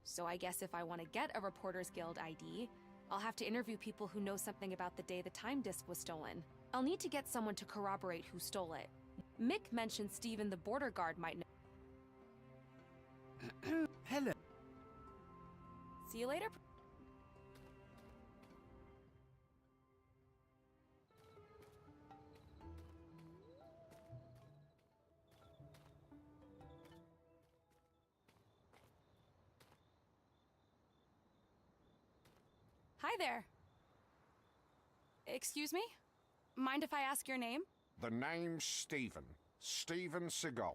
So I guess if I want to get a Reporters Guild ID, I'll have to interview people who know something about the day the time disk was stolen. I'll need to get someone to corroborate who stole it. Mick mentioned Steven the border guard might know. Hello. See you later. Hi there. Excuse me? Mind if I ask your name? The name's Stephen. Stephen Seagal.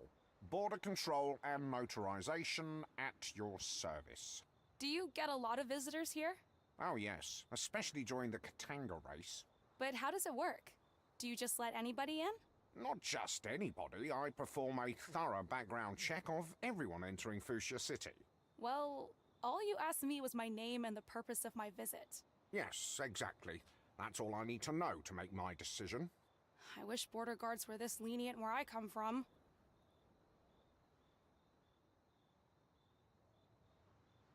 Border Control and Motorization at your service. Do you get a lot of visitors here? Oh yes, especially during the Katanga race. But how does it work? Do you just let anybody in? Not just anybody, I perform a thorough background check of everyone entering Fuchsia City. Well, all you asked me was my name and the purpose of my visit. Yes, exactly. That's all I need to know to make my decision. I wish border guards were this lenient where I come from.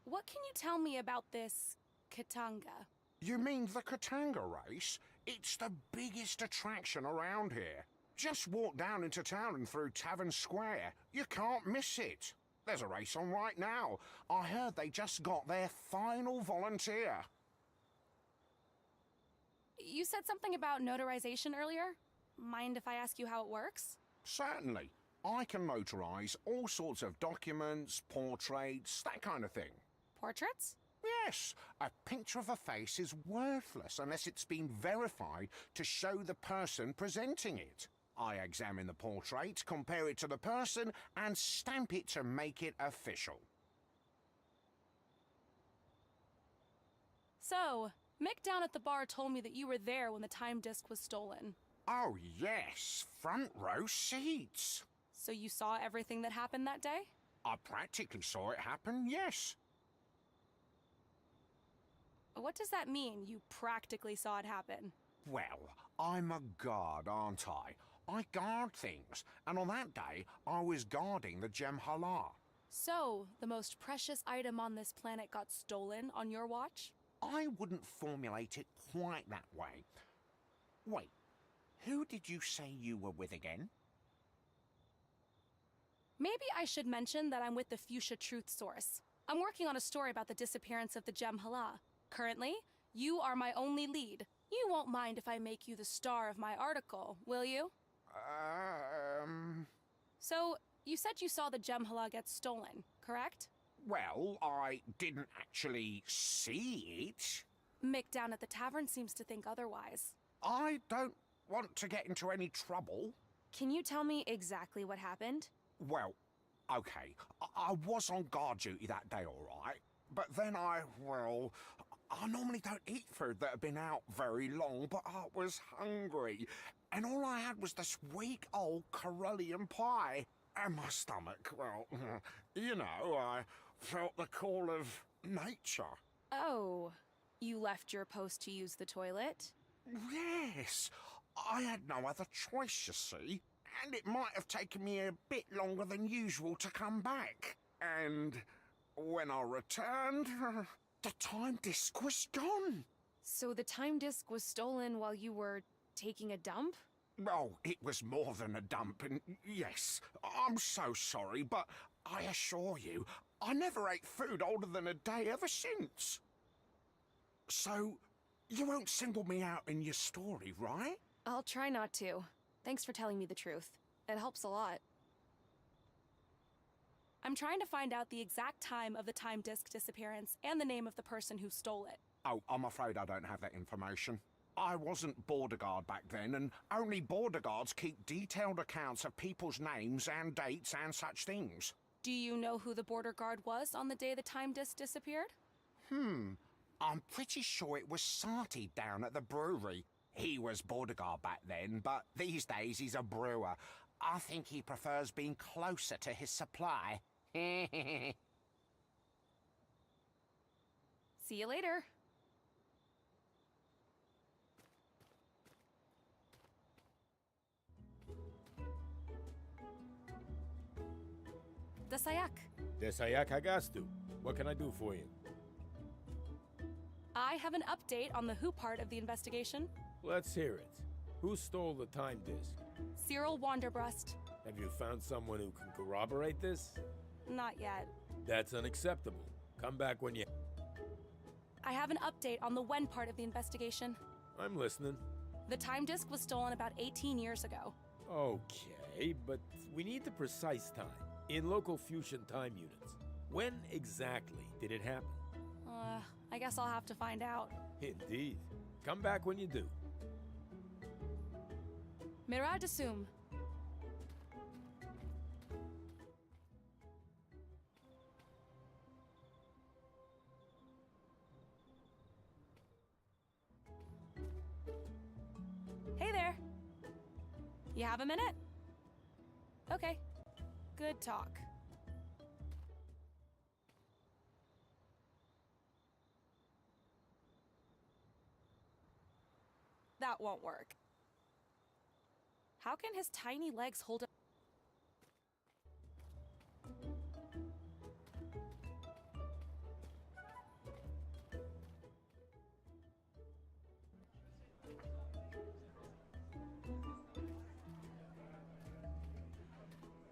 What can you tell me about this Katanga? You mean the Katanga race? It's the biggest attraction around here. Just walk down into town and through Tavern Square. You can't miss it. There's a race on right now. I heard they just got their final volunteer. You said something about notarization earlier? Mind if I ask you how it works? Certainly. I can notarize all sorts of documents, portraits, that kind of thing. Portraits? Yes, a picture of a face is worthless unless it's been verified to show the person presenting it. I examine the portrait, compare it to the person, and stamp it to make it official. So, Mick down at the bar told me that you were there when the time disk was stolen. Oh yes, front row seats. So you saw everything that happened that day? I practically saw it happen, yes. What does that mean, you practically saw it happen? Well, I'm a guard, aren't I? I guard things, and on that day, I was guarding the Gem Hala. So, the most precious item on this planet got stolen on your watch? I wouldn't formulate it quite that way. Wait, who did you say you were with again? Maybe I should mention that I'm with the Fuchsia Truth Source. I'm working on a story about the disappearance of the Gem Hala. Currently, you are my only lead. You won't mind if I make you the star of my article, will you? So, you said you saw the Gem Hala get stolen, correct? Well, I didn't actually see it. Mick down at the tavern seems to think otherwise. I don't want to get into any trouble. Can you tell me exactly what happened? Well, okay, I was on guard duty that day, all right. But then I normally don't eat food that had been out very long, but I was hungry. And all I had was this weak old Carolean pie. And my stomach, well, you know, I felt the call of nature. Oh, you left your post to use the toilet? Yes, I had no other choice, you see. And it might have taken me a bit longer than usual to come back. And when I returned, the time disk was gone. So the time disk was stolen while you were taking a dump? Oh, it was more than a dump, and yes, I'm so sorry, but I assure you, I never ate food older than a day ever since. So, you won't single me out in your story, right? I'll try not to. Thanks for telling me the truth. It helps a lot. I'm trying to find out the exact time of the time disk disappearance and the name of the person who stole it. Oh, I'm afraid I don't have that information. I wasn't border guard back then, and only border guards keep detailed accounts of people's names and dates and such things. Do you know who the border guard was on the day the time disk disappeared? I'm pretty sure it was Sati down at the brewery. He was border guard back then, but these days he's a brewer. I think he prefers being closer to his supply. See you later. Dasayak. Desayak Agastu. What can I do for you? I have an update on the who part of the investigation. Let's hear it. Who stole the time disk? Cyril Wanderbrust. Have you found someone who can corroborate this? Not yet. That's unacceptable. Come back when you... I have an update on the when part of the investigation. I'm listening. The time disk was stolen about 18 years ago. Okay, but we need the precise time. In local fusion time units. When exactly did it happen? I guess I'll have to find out. Indeed. Come back when you do. Mirad Assume. Hey there. You have a minute? Okay. Good talk. That won't work. How can his tiny legs hold up?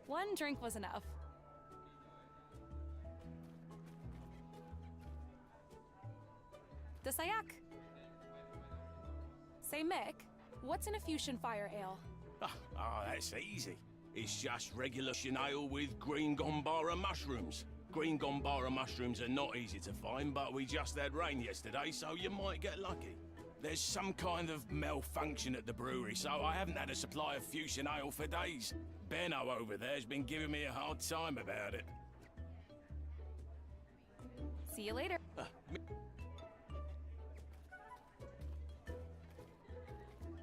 One drink was enough. Desayak. Say, Mick, what's in a fusion fire ale? That's easy. It's just regular ale with green gombara mushrooms. Green gombara mushrooms are not easy to find, but we just had rain yesterday, so you might get lucky. There's some kind of malfunction at the brewery, so I haven't had a supply of fusion ale for days. Benno over there's been giving me a hard time about it. See you later.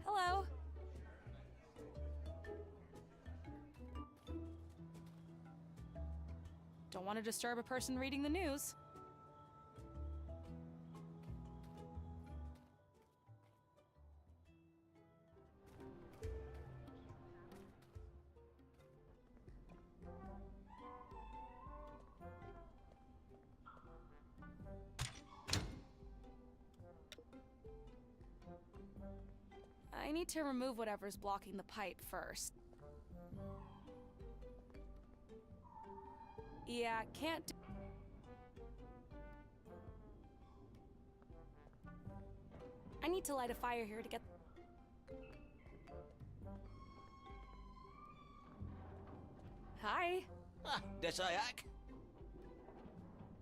Hello. Don't want to disturb a person reading the news. I need to remove whatever's blocking the pipe first. Yeah, can't do... I need to light a fire here to get... Hi. Desayak?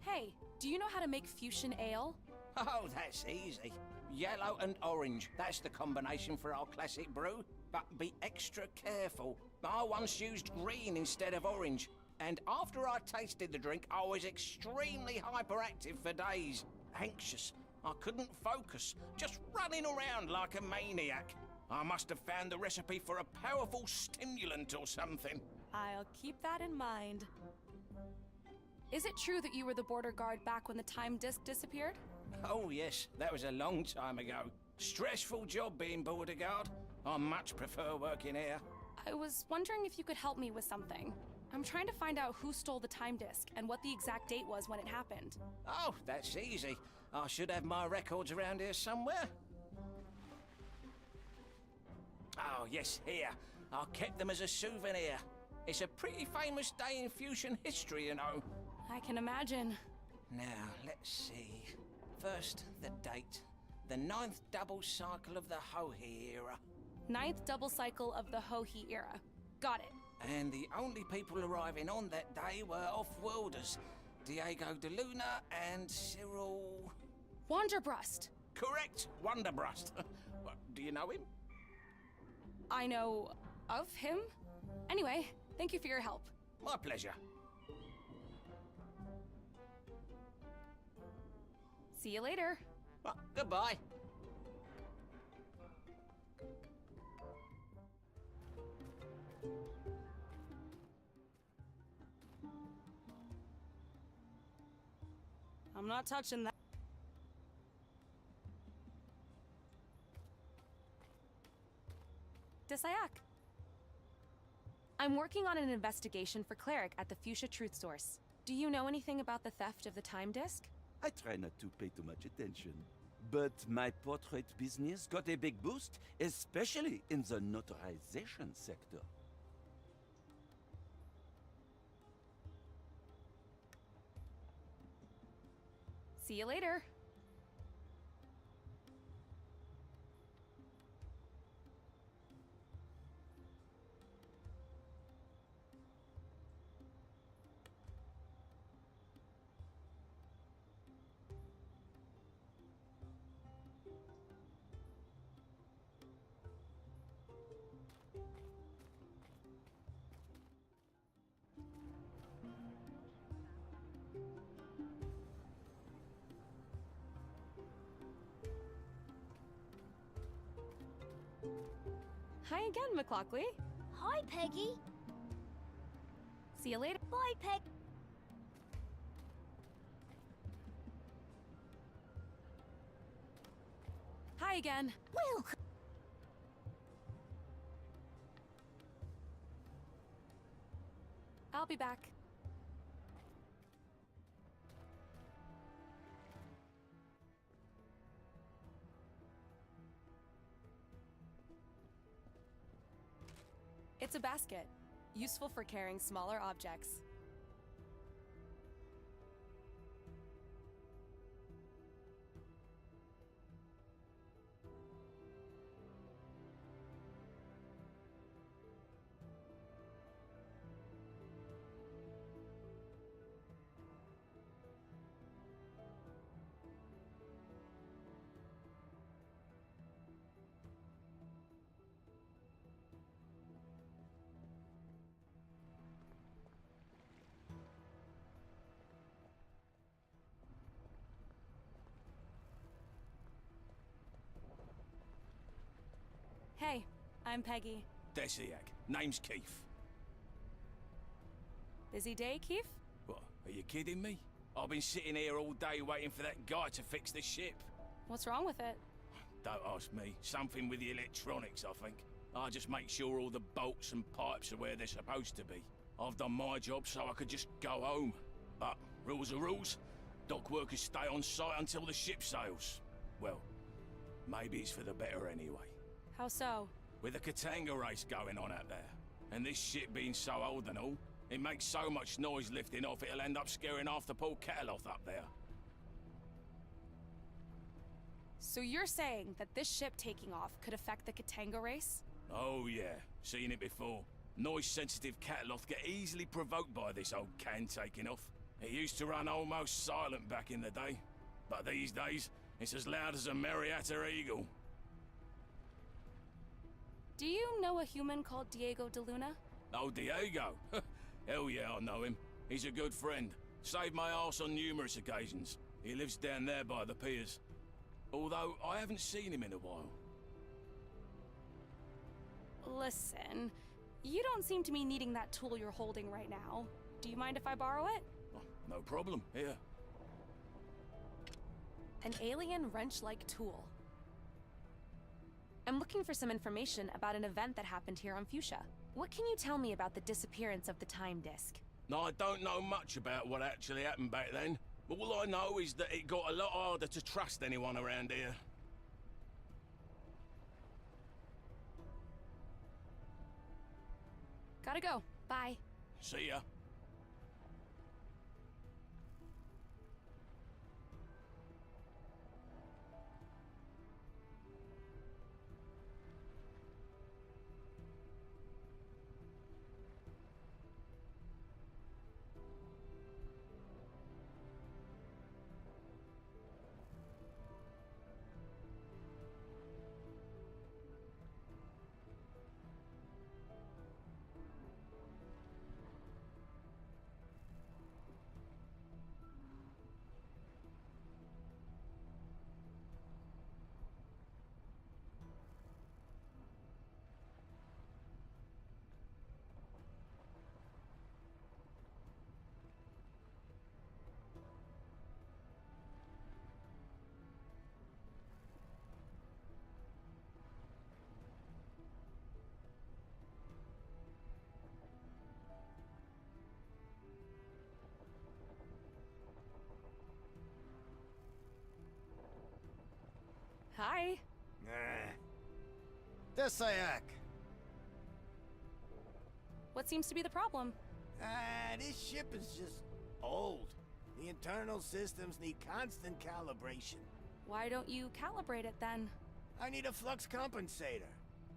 Hey, do you know how to make fusion ale? Oh, that's easy. Yellow and orange. That's the combination for our classic brew. But be extra careful. I once used green instead of orange. And after I tasted the drink, I was extremely hyperactive for days. Anxious. I couldn't focus. Just running around like a maniac. I must have found the recipe for a powerful stimulant or something. I'll keep that in mind. Is it true that you were the border guard back when the time disk disappeared? Oh yes, that was a long time ago. Stressful job being border guard. I much prefer working here. I was wondering if you could help me with something. I'm trying to find out who stole the time disk and what the exact date was when it happened. Oh, that's easy. I should have my records around here somewhere. Oh yes, here. I kept them as a souvenir. It's a pretty famous day in fusion history, you know. I can imagine. Now, let's see. First, the date. The 9th double cycle of the Hohi era. 9th double cycle of the Hohi era. Got it. And the only people arriving on that day were off-worlders. Diego de Luna and Cyril... Wanderbrust. Correct, Wanderbrust. What, do you know him? I know of him. Anyway, thank you for your help. My pleasure. See you later. Well, goodbye. I'm not touching that. Desayak. I'm working on an investigation for Cleric at the Fuchsia Truth Source. Do you know anything about the theft of the time disk? I try not to pay too much attention. But my portrait business got a big boost, especially in the notarization sector. See you later. Hi again, McLaughlin. Hi, Peggy. See you later. Bye, Peg. Hi again. Welcome. I'll be back. It's a basket, useful for carrying smaller objects. Hey, I'm Peggy. Desiak. Name's Keith. Busy day, Keith? What, are you kidding me? I've been sitting here all day waiting for that guy to fix the ship. What's wrong with it? Don't ask me. Something with the electronics, I think. I just make sure all the bolts and pipes are where they're supposed to be. I've done my job so I could just go home. But rules are rules. Dock workers stay on site until the ship sails. Well, maybe it's for the better anyway. How so? With the Katanga race going on out there, and this ship being so old and all, it makes so much noise lifting off it'll end up scaring half the Port Cataloth up there. So you're saying that this ship taking off could affect the Katanga race? Oh yeah, seen it before. Noise-sensitive Cataloth get easily provoked by this old can taking off. It used to run almost silent back in the day, but these days, it's as loud as a Marietta eagle. Do you know a human called Diego de Luna? Oh, Diego? Hell yeah, I know him. He's a good friend. Saved my arse on numerous occasions. He lives down there by the piers. Although, I haven't seen him in a while. Listen, you don't seem to be needing that tool you're holding right now. Do you mind if I borrow it? Oh, no problem. Here. An alien wrench-like tool. I'm looking for some information about an event that happened here on Fuchsia. What can you tell me about the disappearance of the time disk? Now, I don't know much about what actually happened back then. But all I know is that it got a lot harder to trust anyone around here. Gotta go. Bye. See ya. Desayak. What seems to be the problem? This ship is just old. The internal systems need constant calibration. Why don't you calibrate it then? I need a flux compensator.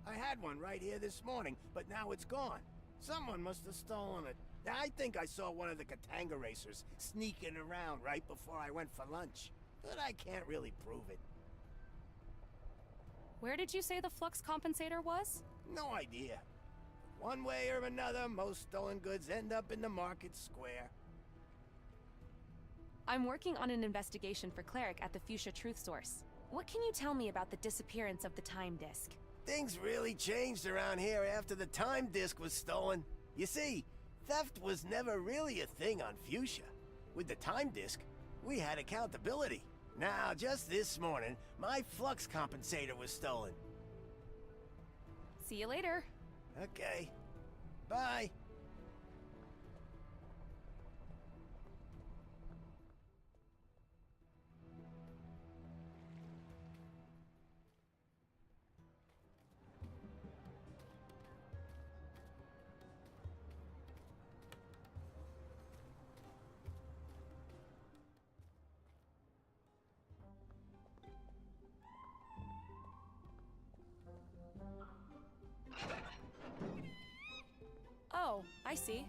I had one right here this morning, but now it's gone. Someone must have stolen it. I think I saw one of the Katanga racers sneaking around right before I went for lunch. But I can't really prove it. Where did you say the flux compensator was? No idea. But one way or another, most stolen goods end up in the market square. I'm working on an investigation for Cleric at the Fuchsia Truth Source. What can you tell me about the disappearance of the time disk? Things really changed around here after the time disk was stolen. You see, theft was never really a thing on Fuchsia. With the time disk, we had accountability. Now, just this morning, my flux compensator was stolen. See you later. Okay. Bye. Oh, I see.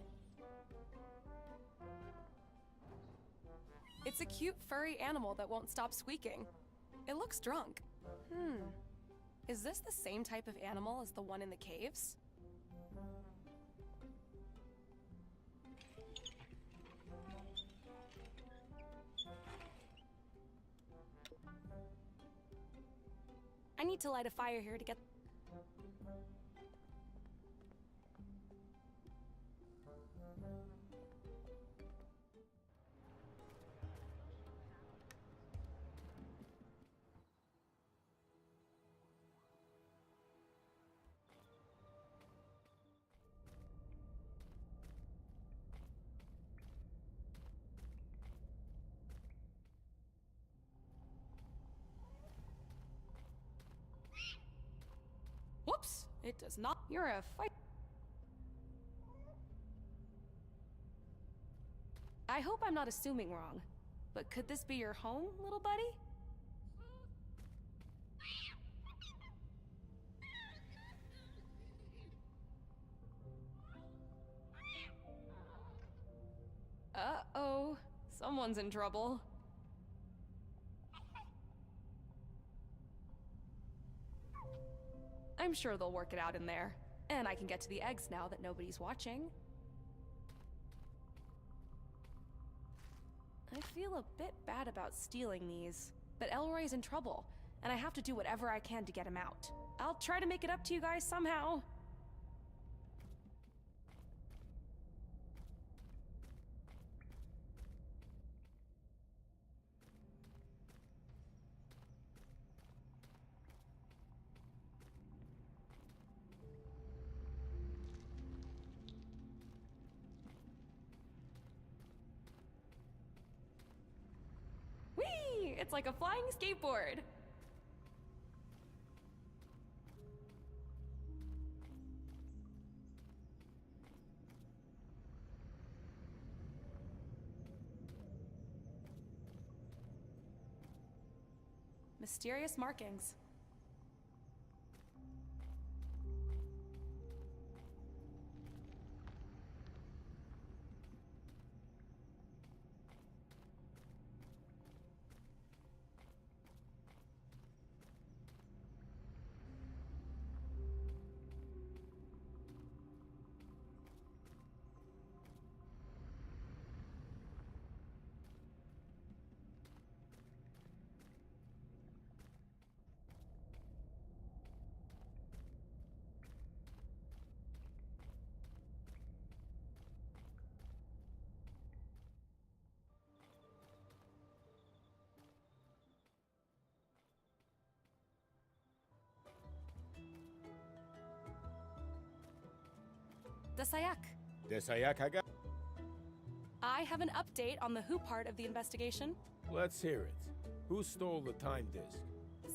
It's a cute furry animal that won't stop squeaking. It looks drunk. Is this the same type of animal as the one in the caves? I need to light a fire here to get... Whoops! It does not. You're a fight. I hope I'm not assuming wrong, but could this be your home, little buddy? Uh-oh. Someone's in trouble. I'm sure they'll work it out in there. And I can get to the eggs now that nobody's watching. I feel a bit bad about stealing these, but Elroy's in trouble, and I have to do whatever I can to get him out. I'll try to make it up to you guys somehow. Whee! It's like a flying skateboard. Mysterious markings. Desayak. Desayak Haga? I have an update on the who part of the investigation. Let's hear it. Who stole the time disk?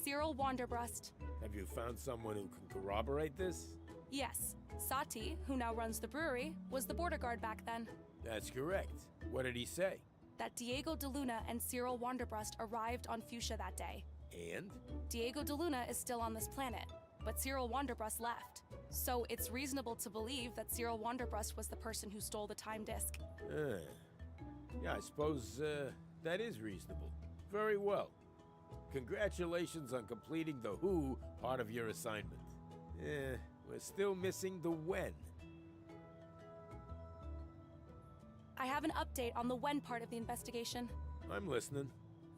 Cyril Wanderbrust. Have you found someone who can corroborate this? Yes, Sati, who now runs the brewery, was the border guard back then. That's correct. What did he say? That Diego de Luna and Cyril Wanderbrust arrived on Fuchsia that day. And? Diego de Luna is still on this planet, but Cyril Wanderbrust left. So it's reasonable to believe that Cyril Wanderbrust was the person who stole the time disk. Yeah, I suppose that is reasonable. Very well. Congratulations on completing the who part of your assignment. We're still missing the when. I have an update on the when part of the investigation. I'm listening.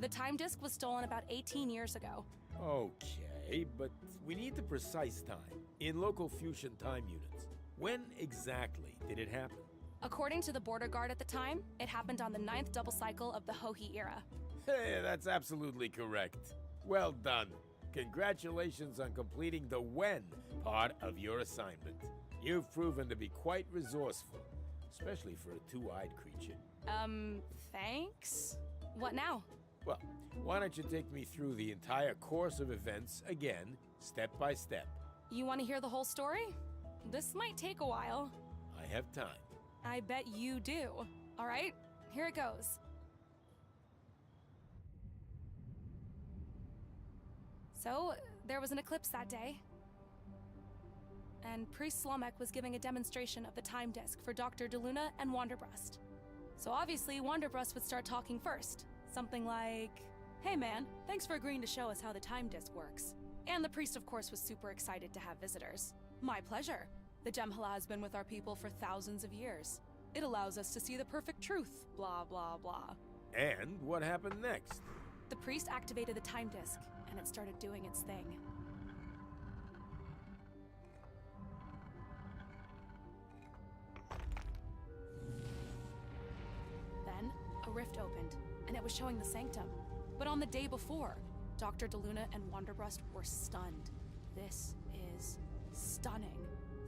The time disk was stolen about 18 years ago. Okay, but we need the precise time in local fusion time units. When exactly did it happen? According to the border guard at the time, it happened on the 9th double cycle of the Hohi era. Hey, that's absolutely correct. Well done. Congratulations on completing the when part of your assignment. You've proven to be quite resourceful, especially for a two-eyed creature. Thanks? What now? Well, why don't you take me through the entire course of events again, step by step? You want to hear the whole story? This might take a while. I have time. I bet you do. All right, here it goes. So, there was an eclipse that day. And Priest Slomek was giving a demonstration of the time disk for Dr. DeLuna and Wanderbrust. So obviously, Wanderbrust would start talking first. Something like, "Hey man, thanks for agreeing to show us how the time disk works." And the priest, of course, was super excited to have visitors. "My pleasure. The Gemhala has been with our people for thousands of years. It allows us to see the perfect truth, blah, blah, blah." And what happened next? The priest activated the time disk, and it started doing its thing. Then, a rift opened, and it was showing the sanctum. But on the day before, Dr. DeLuna and Wanderbrust were stunned. This is stunning.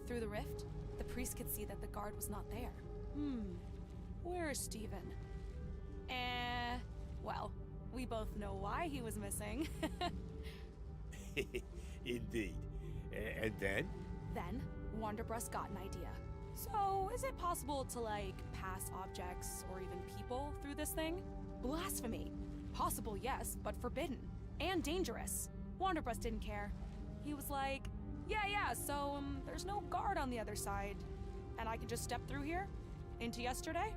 Through the rift, the priest could see that the guard was not there. Where is Steven? Well, we both know why he was missing. Indeed. And then? Then, Wanderbrust got an idea. So, is it possible to, pass objects or even people through this thing? Blasphemy. Possible, yes, but forbidden. And dangerous. Wanderbrust didn't care. He was like, yeah, so, there's no guard on the other side. And I can just step through here? Into yesterday?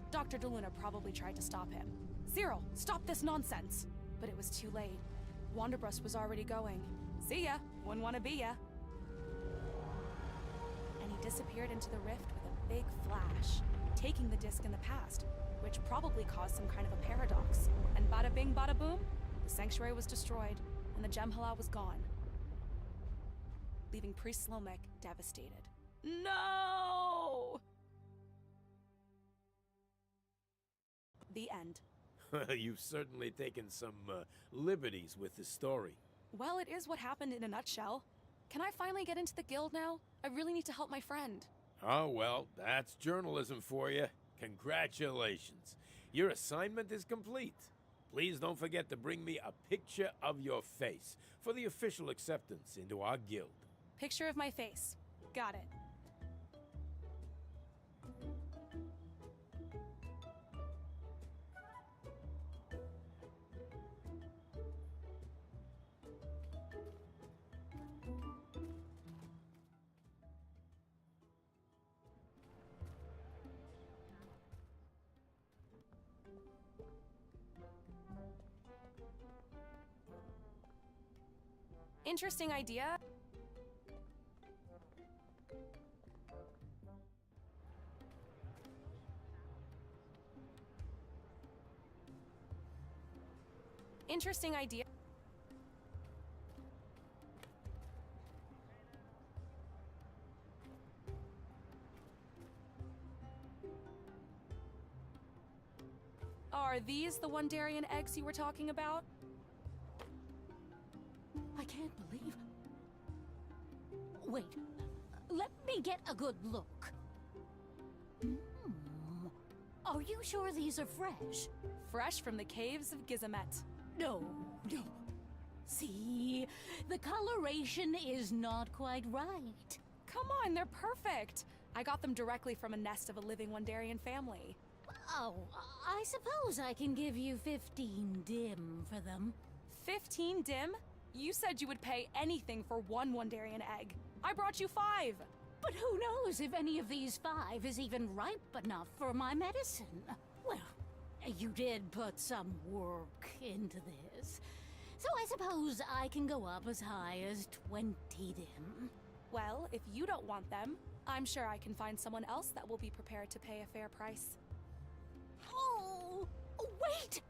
Dr. DeLuna probably tried to stop him. "Cyril, stop this nonsense!" But it was too late. Wanderbrust was already going. "See ya, wouldn't want to be ya." And he disappeared into the rift with a big flash, taking the disc in the past, which probably caused some kind of a paradox. And bada bing, bada boom, the sanctuary was destroyed, and the Gemhala was gone, leaving Priest Slomek devastated. No! The end. You've certainly taken some liberties with the story. Well, it is what happened in a nutshell. Can I finally get into the guild now? I really need to help my friend. Oh, well, that's journalism for you. Congratulations. Your assignment is complete. Please don't forget to bring me a picture of your face for the official acceptance into our guild. Picture of my face. Got it. Interesting idea. Interesting idea. Are these the Wandarian eggs you were talking about? I can't believe... Wait, let me get a good look. Are you sure these are fresh? Fresh from the caves of Gizamet. No. See, the coloration is not quite right. Come on, they're perfect. I got them directly from a nest of a living Wandarian family. Oh, I suppose I can give you 15 dim for them. 15 dim? You said you would pay anything for one Wandarian egg. I brought you 5. But who knows if any of these 5 is even ripe enough for my medicine? Well, you did put some work into this. So I suppose I can go up as high as 20 dim. Well, if you don't want them, I'm sure I can find someone else that will be prepared to pay a fair price. Oh, wait!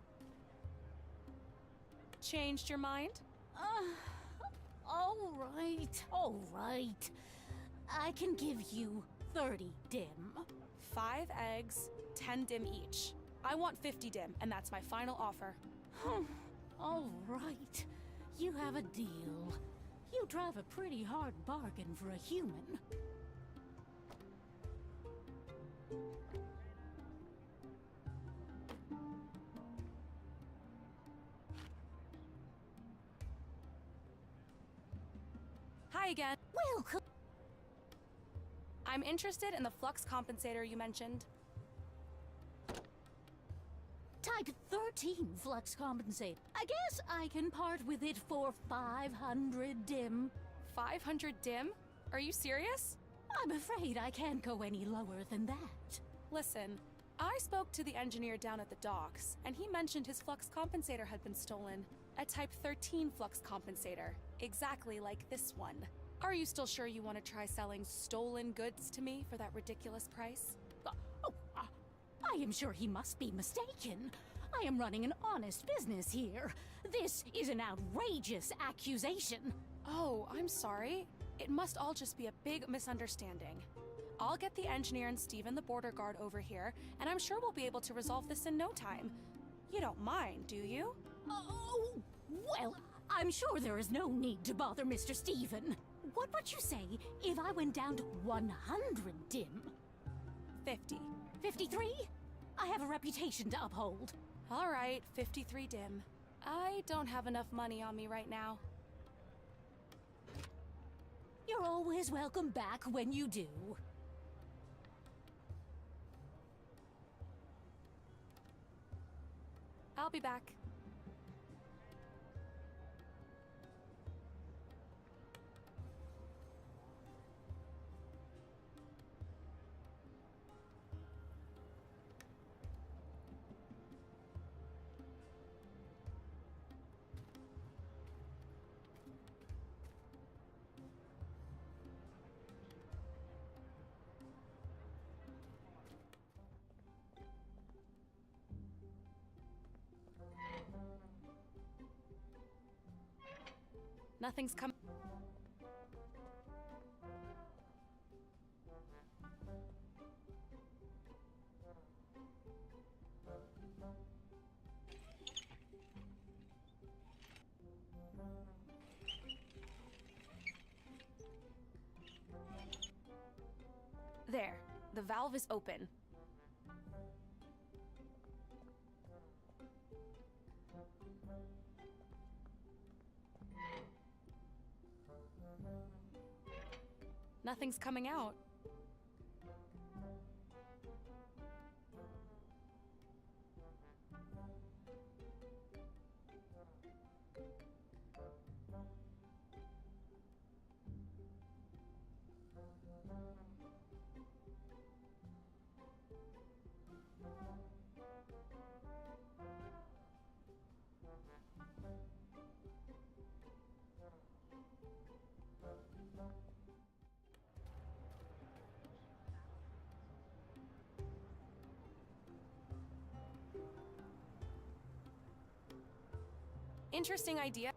Changed your mind? All right. I can give you 30 dim. 5 eggs, 10 dim each. I want 50 dim, and that's my final offer. All right. You have a deal. You drive a pretty hard bargain for a human. Hi again. Welcome. I'm interested in the flux compensator you mentioned. Type 13 flux compensate. I guess I can part with it for 500 dim. 500 dim? Are you serious? I'm afraid I can't go any lower than that. Listen, I spoke to the engineer down at the docks, and he mentioned his flux compensator had been stolen. A Type 13 flux compensator, exactly like this one. Are you still sure you want to try selling stolen goods to me for that ridiculous price? I am sure he must be mistaken. I am running an honest business here. This is an outrageous accusation. Oh, I'm sorry. It must all just be a big misunderstanding. I'll get the engineer and Steven the border guard over here, and I'm sure we'll be able to resolve this in no time. You don't mind, do you? Oh, well, I'm sure there is no need to bother Mr. Steven. What would you say if I went down to 100 dim? 50. 53? I have a reputation to uphold. All right, 53 dim. I don't have enough money on me right now. You're always welcome back when you do. I'll be back. Nothing's come. There, the valve is open. Nothing's coming out. Interesting idea.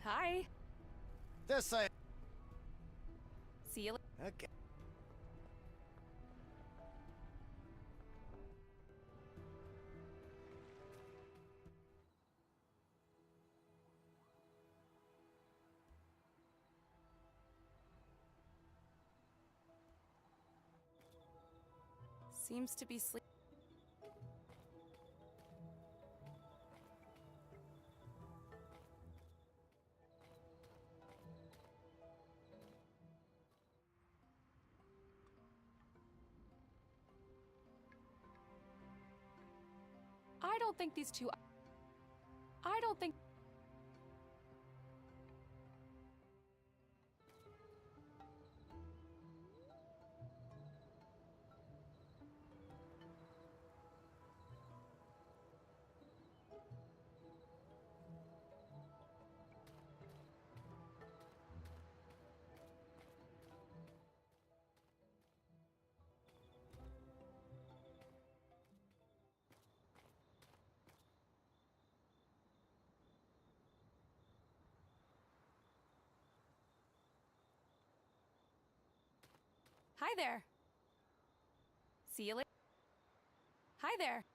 Hi. Just say, See you. Okay. Seems to be sleep. I don't think these two. I don't think. Hi there. See you later. Hi there.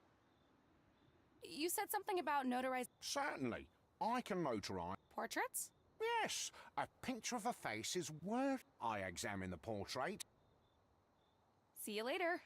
You said something about notarized Certainly. I can notarize. portraits? Yes, a picture of a face is worth. I examine the portrait. See you later.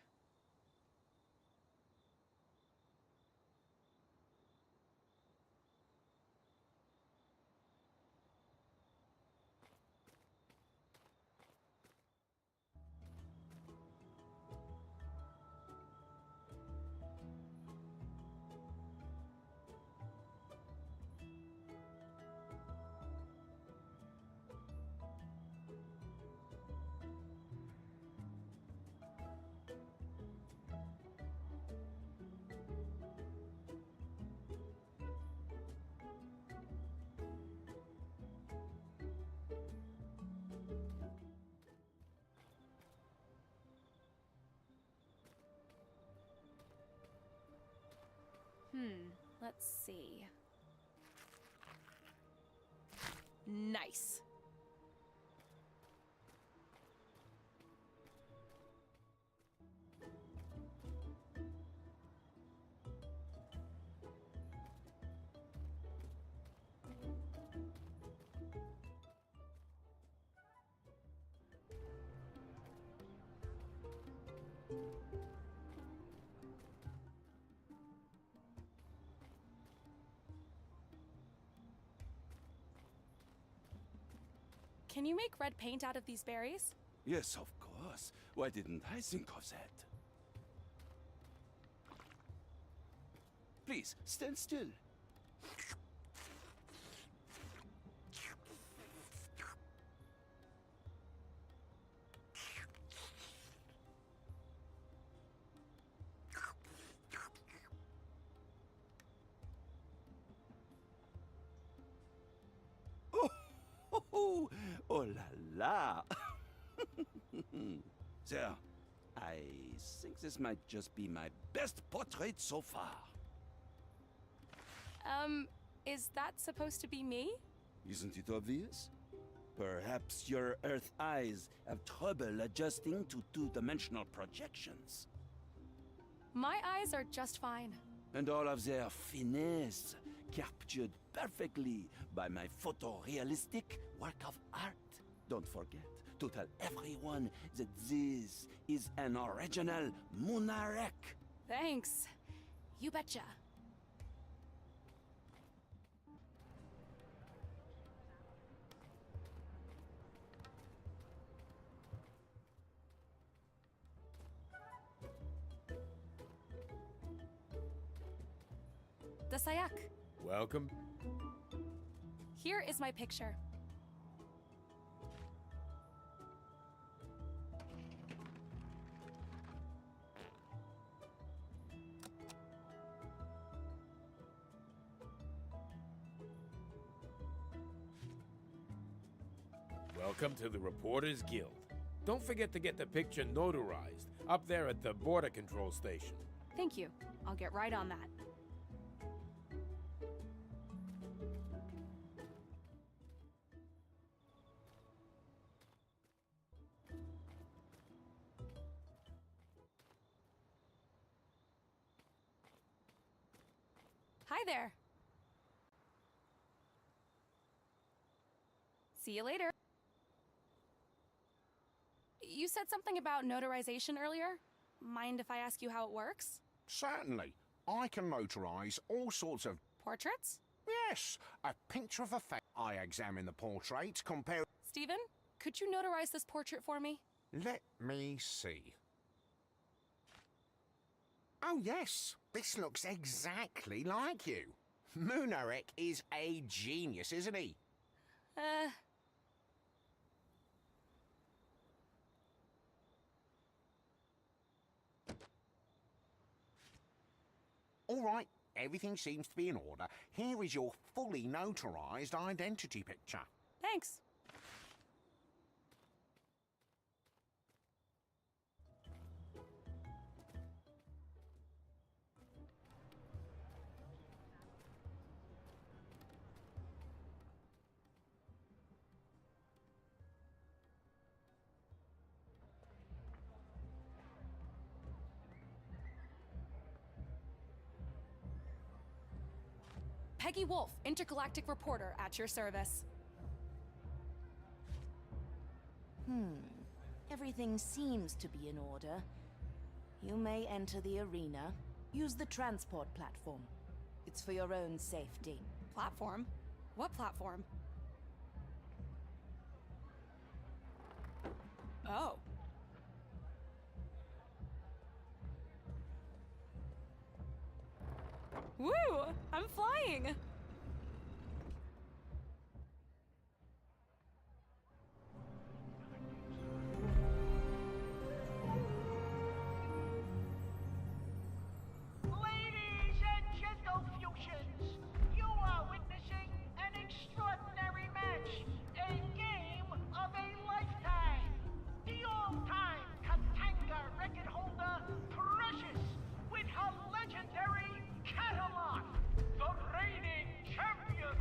Let's see. Nice. Can you make red paint out of these berries? Yes, of course. Why didn't I think of that? Please, stand still. Oh, oh la la. Sir, I think this might just be my best portrait so far. Is that supposed to be me? Isn't it obvious? Perhaps your Earth eyes have trouble adjusting to two-dimensional projections. My eyes are just fine. And all of their finesse captured perfectly by my photorealistic work of art. Don't forget to tell everyone that this is an original Munarek. Thanks. You betcha. The Sayak. Welcome. Here is my picture. Welcome to the Reporters Guild. Don't forget to get the picture notarized up there at the border control station. Thank you. I'll get right on that. Hi there. See you later. You said something about notarization earlier? Mind if I ask you how it works? Certainly. I can notarize all sorts of... Portraits? Yes, a picture of a face. I examine the portrait, compare... Stephen, could you notarize this portrait for me? Let me see. Oh, yes. This looks exactly like you. Munarek is a genius, isn't he? All right, everything seems to be in order. Here is your fully notarized identity picture. Thanks. Peggy Wolf, intergalactic reporter, at your service. Everything seems to be in order. You may enter the arena. Use the transport platform. It's for your own safety. Platform? What platform? Oh. Woo! I'm flying! Ladies and gentle-fusions, you are witnessing an extraordinary match, a game of a lifetime. The all-time Katanga record holder, Precious, with her legendary Catalan, the reigning champion,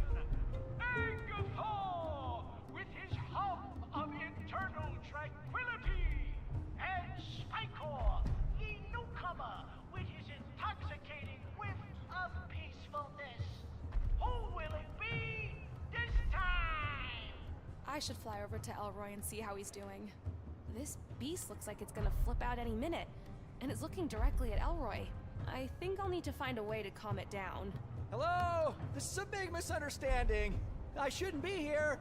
Angathor, with his hum of internal tranquility, and Spikor, the newcomer, with his intoxicating whiff of peacefulness. Who will it be this time? I should fly over to Elroy and see how he's doing. This beast looks like it's gonna flip out any minute, and it's looking directly at Elroy. I think I'll need to find a way to calm it down. Hello? This is a big misunderstanding. I shouldn't be here.